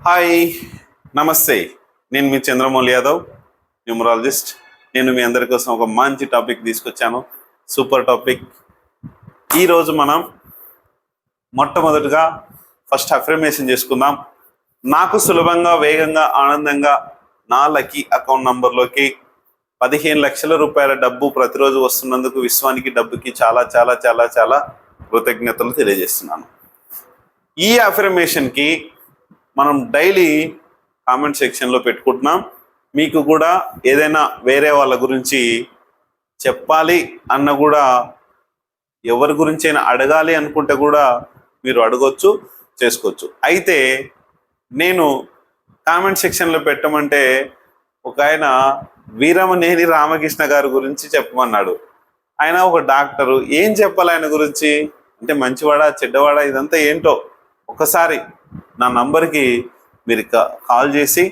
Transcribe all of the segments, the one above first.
Hi, నమస్తే. నేను మీ Chandramouli Yadav, numerologist. నేను మీ అందరి కోసం ఒక మంచి టాపిక్ తీసుకొచ్చాను, సూపర్ టాపిక్. ఈరోజు మనం మొట్టమొదటిగా ఫస్ట్ అఫర్మేషన్ చేసుకుందాం. నాకు సులభంగా, వేగంగా, ఆనందంగా నా లక్కీ అకౌంట్ నంబర్లోకి 15 లక్షల రూపాయల డబ్బు ప్రతిరోజు వస్తున్నందుకు విశ్వానికి, డబ్బుకి చాలా చాలా చాలా చాలా కృతజ్ఞతలు తెలియజేస్తున్నాను. ఈ అఫర్మేషన్కి మనం డైలీ కామెంట్ సెక్షన్లో పెట్టుకుంటున్నాం. మీకు కూడా ఏదైనా వేరే వాళ్ళ గురించి చెప్పాలి అన్న కూడా, ఎవరి గురించి అయినా అడగాలి అనుకుంటే కూడా మీరు అడగొచ్చు, చేసుకోవచ్చు. అయితే నేను కామెంట్ సెక్షన్లో పెట్టమంటే ఒక ఆయన వీరమనేని రామకృష్ణ గారి గురించి చెప్పమన్నాడు. ఆయన ఒక డాక్టరు. ఏం చెప్పాలి ఆయన గురించి అంటే, మంచివాడా చెడ్డవాడా ఇదంతా ఏంటో ఒకసారి నా నంబర్కి మీరు కాల్ చేసి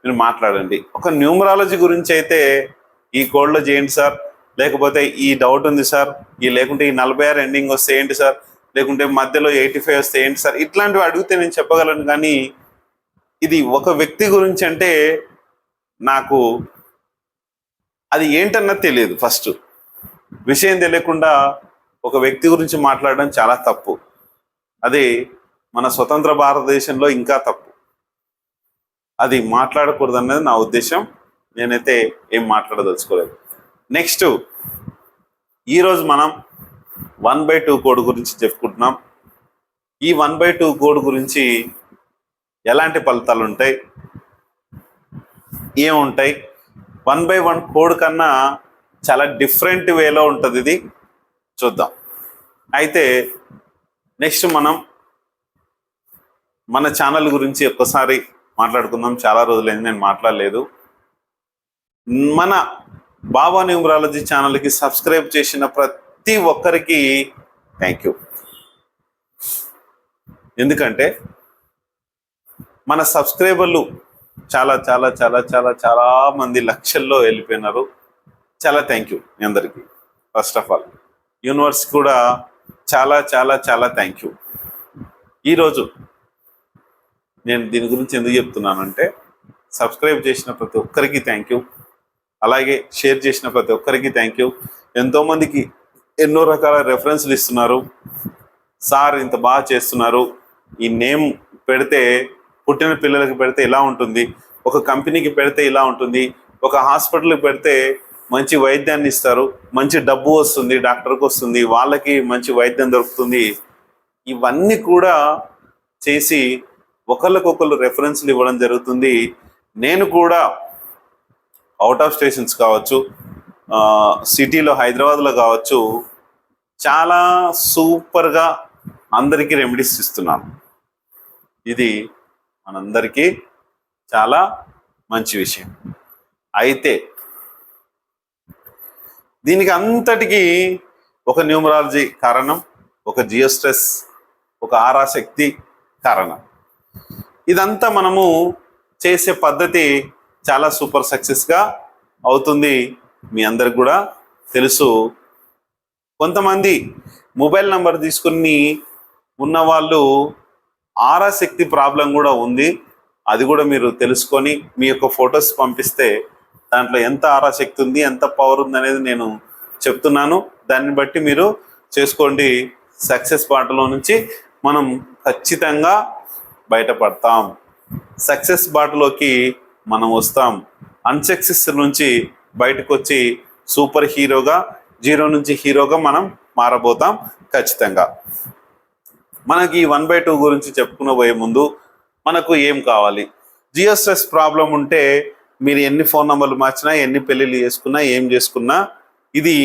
మీరు మాట్లాడండి. ఒక న్యూమరాలజీ గురించి అయితే ఈ కోడ్లో చేయండి సార్, లేకపోతే ఈ డౌట్ ఉంది సార్, లేకుంటే ఈ 46 ఎండింగ్ వస్తే ఏంటి సార్, లేకుంటే మధ్యలో 85 వస్తే ఏంటి సార్, ఇట్లాంటివి అడిగితే నేను చెప్పగలను. కానీ ఇది ఒక వ్యక్తి గురించి అంటే నాకు అది ఏంటన్నది తెలియదు. ఫస్ట్ విషయం తెలియకుండా ఒక వ్యక్తి గురించి మాట్లాడడం చాలా తప్పు. అది మన స్వతంత్ర భారతదేశంలో ఇంకా తప్పు. అది మాట్లాడకూడదు అన్నది నా ఉద్దేశం. నేనైతే ఏం మాట్లాడదలుచుకోలేదు. నెక్స్ట్, ఈరోజు మనం 1/2 కోడ్ గురించి చెప్పుకుంటున్నాం. ఈ 1/2 కోడ్ గురించి ఎలాంటి ఫలితాలు ఉంటాయి, ఏముంటాయి, 1/1 కోడ్ కన్నా చాలా డిఫరెంట్ వేలో ఉంటుంది. ఇది చూద్దాం. అయితే నెక్స్ట్ మనం మన ఛానల్ గురించి ఒక్కసారి మాట్లాడుకుందాం. చాలా రోజులైంది నేను మాట్లాడలేదు. మన బాబా న్యూమరాలజీ ఛానల్కి సబ్స్క్రైబ్ చేసిన ప్రతి ఒక్కరికి థ్యాంక్ యూ. ఎందుకంటే మన సబ్స్క్రైబర్లు చాలా చాలా చాలా చాలా చాలా మంది లక్షల్లో వెళ్ళిపోయినారు. చాలా థ్యాంక్ యూ మీ అందరికీ. ఫస్ట్ ఆఫ్ ఆల్ యూనివర్స్ కూడా చాలా చాలా చాలా థ్యాంక్ యూ. ఈరోజు నేను దీని గురించి ఎందుకు చెప్తున్నానంటే, సబ్స్క్రైబ్ చేసిన ప్రతి ఒక్కరికి థ్యాంక్ యూ, అలాగే షేర్ చేసిన ప్రతి ఒక్కరికి థ్యాంక్ యూ. ఎంతోమందికి ఎన్నో రకాల రెఫరెన్స్లు ఇస్తున్నారు. సార్ ఇంత బాగా చేస్తున్నారు, ఈ నేమ్ పెడితే పుట్టిన పిల్లలకి పెడితే ఇలా ఉంటుంది, ఒక కంపెనీకి పెడితే ఇలా ఉంటుంది, ఒక హాస్పిటల్కి పెడితే మంచి వైద్యాన్ని ఇస్తారు, మంచి డబ్బు వస్తుంది, డాక్టర్కి వస్తుంది, వాళ్ళకి మంచి వైద్యం దొరుకుతుంది. ఇవన్నీ కూడా చేసి ఒకళ్ళకొకళ్ళు రెఫరెన్స్లు ఇవ్వడం జరుగుతుంది. నేను కూడా అవుట్ ఆఫ్ స్టేషన్స్ కావచ్చు, సిటీలో హైదరాబాద్లో కావచ్చు, చాలా సూపర్గా అందరికీ రెమెడీస్ ఇస్తున్నాను. ఇది మనందరికీ చాలా మంచి విషయం. అయితే దీనికి అంతటికీ ఒక న్యూమరాలజీ కారణం, ఒక జియోస్ట్రెస్, ఒక ఆరాశక్తి కారణం. ఇదంతా మనము చేసే పద్ధతి చాలా సూపర్ సక్సెస్గా అవుతుంది. మీ అందరికి కూడా తెలుసు. కొంతమంది మొబైల్ నంబర్ తీసుకుని ఉన్నవాళ్ళు ఆరాశక్తి ప్రాబ్లం కూడా ఉంది. అది కూడా మీరు తెలుసుకొని మీ యొక్క ఫొటోస్ పంపిస్తే దాంట్లో ఎంత ఆరాశక్తి ఉంది, ఎంత పవర్ ఉంది అనేది నేను చెప్తున్నాను. దాన్ని బట్టి మీరు చేసుకోండి. సక్సెస్ బాటలో నుంచి మనం ఖచ్చితంగా బయటపడతాం. సక్సెస్ బాటలోకి మనం వస్తాం. అన్సక్సెస్ నుంచి బయటకు వచ్చి సూపర్ హీరోగా, జీరో నుంచి హీరోగా మనం మారబోతాం ఖచ్చితంగా. మనకి 1/2 గురించి చెప్పుకునబోయే ముందు మనకు ఏం కావాలి? జియోస్ట్రెస్ ప్రాబ్లం ఉంటే మీరు ఎన్ని ఫోన్ నంబర్లు మార్చినా, ఎన్ని పెళ్ళిళ్ళు చేసుకున్నా, ఏం చేసుకున్నా, ఇది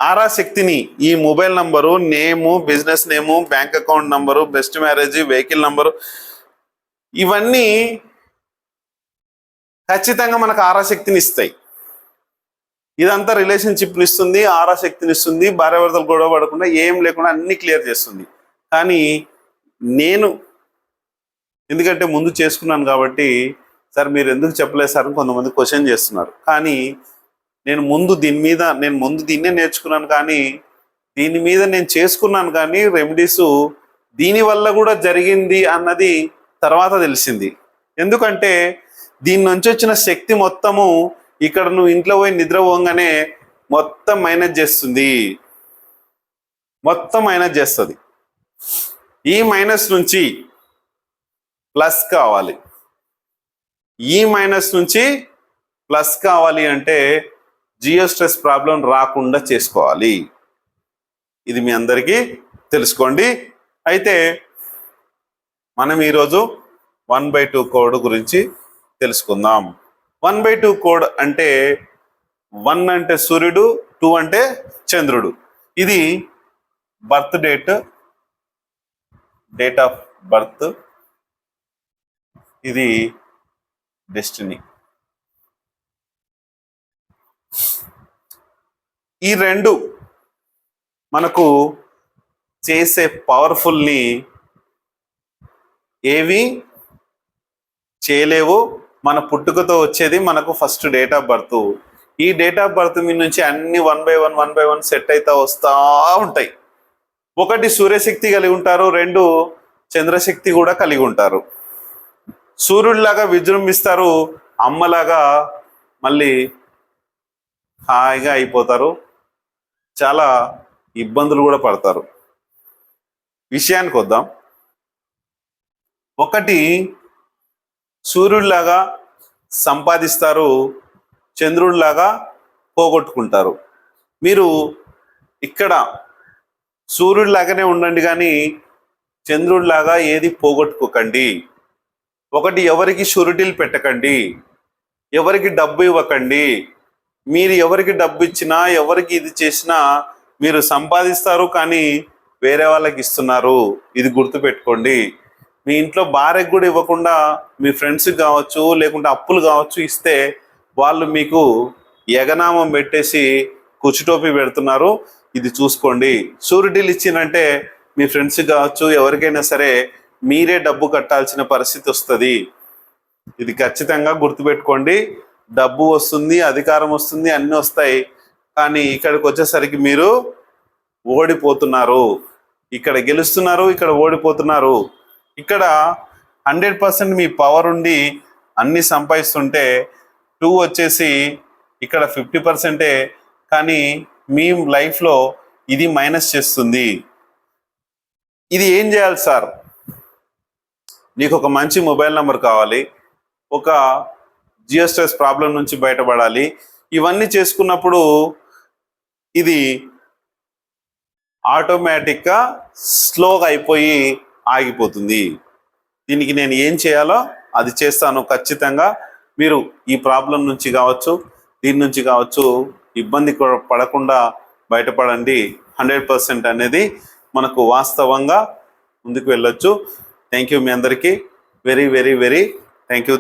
ఆరాశక్తిని, ఈ mobile number, name, business name, bank account number, best marriage, vehicle number, ఇవన్నీ ఖచ్చితంగా మనకు ఆరాశక్తిని ఇస్తాయి. ఇదంతా రిలేషన్షిప్ని ఇస్తుంది, ఆరాశక్తిని ఇస్తుంది, భార్యాభర్తలు గొడవ పడకుండా ఏం లేకుండా అన్ని క్లియర్ చేస్తుంది. కానీ నేను ఎందుకంటే ముందు చేసుకున్నాను కాబట్టి, సార్ మీరు ఎందుకు చెప్పలేదు సార్ అని కొంతమంది క్వశ్చన్ చేస్తున్నారు. కానీ నేను ముందు దీన్నే నేర్చుకున్నాను. కానీ దీని మీద నేను చేసుకున్నాను. కానీ రెమెడీస్ దీనివల్ల కూడా జరిగింది అన్నది తర్వాత తెలిసింది. ఎందుకంటే దీని నుంచి వచ్చిన శక్తి మొత్తము ఇక్కడ నువ్వు ఇంట్లో పోయి నిద్ర పోగానే మొత్తం మైనస్ చేస్తుంది, మొత్తం మైనస్ చేస్తుంది. ఈ మైనస్ నుంచి ప్లస్ కావాలి, ఈ మైనస్ నుంచి ప్లస్ కావాలి అంటే జియో స్ట్రెస్ ప్రాబ్లం రాకుండా చేసుకోవాలి. ఇది మీ అందరికీ తెలుసుకోండి. అయితే మనం ఈరోజు 1/2 కోడ్ గురించి తెలుసుకుందాం. 1/2 కోడ్ అంటే 1 అంటే సూర్యుడు, 2 అంటే చంద్రుడు. ఇది birth date, date of birth, ఇది డెస్టినీ. ఈ రెండు మనకు చేసే పవర్ఫుల్ని ఏవి చేయలేవు. మన పుట్టుకతో వచ్చేది మనకు ఫస్ట్ డేట్ ఆఫ్ బర్త్. ఈ డేట్ ఆఫ్ బర్త్ మీ నుంచి అన్ని 1 by 1 సెట్ అవుతా వస్తూ ఉంటాయి. ఒకటి సూర్యశక్తి కలిగి ఉంటారు, 2 చంద్రశక్తి కూడా కలిగి ఉంటారు. సూర్యుడిలాగా విజృంభిస్తారు, అమ్మలాగా మళ్ళీ హాయిగా అయిపోతారు, చాలా ఇబ్బందులు కూడా పడతారు. విషయానికి వద్దాం. ఒకటి సూర్యుడిలాగా సంపాదిస్తారు, చంద్రుడిలాగా పోగొట్టుకుంటారు. మీరు ఇక్కడ సూర్యుడిలాగానే ఉండండి కానీ చంద్రుడిలాగా ఏది పోగొట్టుకోకండి. ఒకటి ఎవరికి షూరిటీలు పెట్టకండి, ఎవరికి డబ్బు ఇవ్వకండి. మీరు ఎవరికి డబ్బు ఇచ్చినా ఎవరికి ఇది చేసినా మీరు సంపాదిస్తారు కానీ వేరే వాళ్ళకి ఇస్తున్నారు. ఇది గుర్తుపెట్టుకోండి. మీ ఇంట్లో భార్యకు కూడా ఇవ్వకుండా మీ ఫ్రెండ్స్కి కావచ్చు లేకుంటే అప్పులు కావచ్చు ఇస్తే వాళ్ళు మీకు ఎగనామం పెట్టేసి కుచ్చుటోపి పెడుతున్నారు. ఇది చూసుకోండి. షూరిటీలు ఇచ్చినంటే మీ ఫ్రెండ్స్కి కావచ్చు ఎవరికైనా సరే మీరే డబ్బు కట్టాల్సిన పరిస్థితి వస్తుంది. ఇది ఖచ్చితంగా గుర్తుపెట్టుకోండి. డబ్బు వస్తుంది, అధికారం వస్తుంది, అన్నీ వస్తాయి, కానీ ఇక్కడికి వచ్చేసరికి మీరు ఓడిపోతున్నారు. ఇక్కడ గెలుస్తున్నారు, ఇక్కడ ఓడిపోతున్నారు. ఇక్కడ 100% మీ పవర్ ఉండి అన్ని సంపాదిస్తుంటే 2 వచ్చేసి ఇక్కడ 50%, కానీ మీ లైఫ్లో ఇది మైనస్ చేస్తుంది. ఇది ఏం చేయాలి సార్? నీకు ఒక మంచి మొబైల్ నెంబర్ కావాలి, ఒక జియో స్ట్రెస్ ప్రాబ్లం నుంచి బయటపడాలి. ఇవన్నీ చేసుకున్నప్పుడు ఇది ఆటోమేటిక్గా స్లోగా అయిపోయి ఆగిపోతుంది. దీనికి నేను ఏం చేయాలో అది చేస్తాను ఖచ్చితంగా. మీరు ఈ ప్రాబ్లం నుంచి కావచ్చు, దీని నుంచి కావచ్చు ఇబ్బంది పడకుండా బయటపడండి. 100% అనేది మనకు వాస్తవంగా ముందుకు వెళ్ళొచ్చు. థ్యాంక్ యూ మీ అందరికీ. Very very very thank you.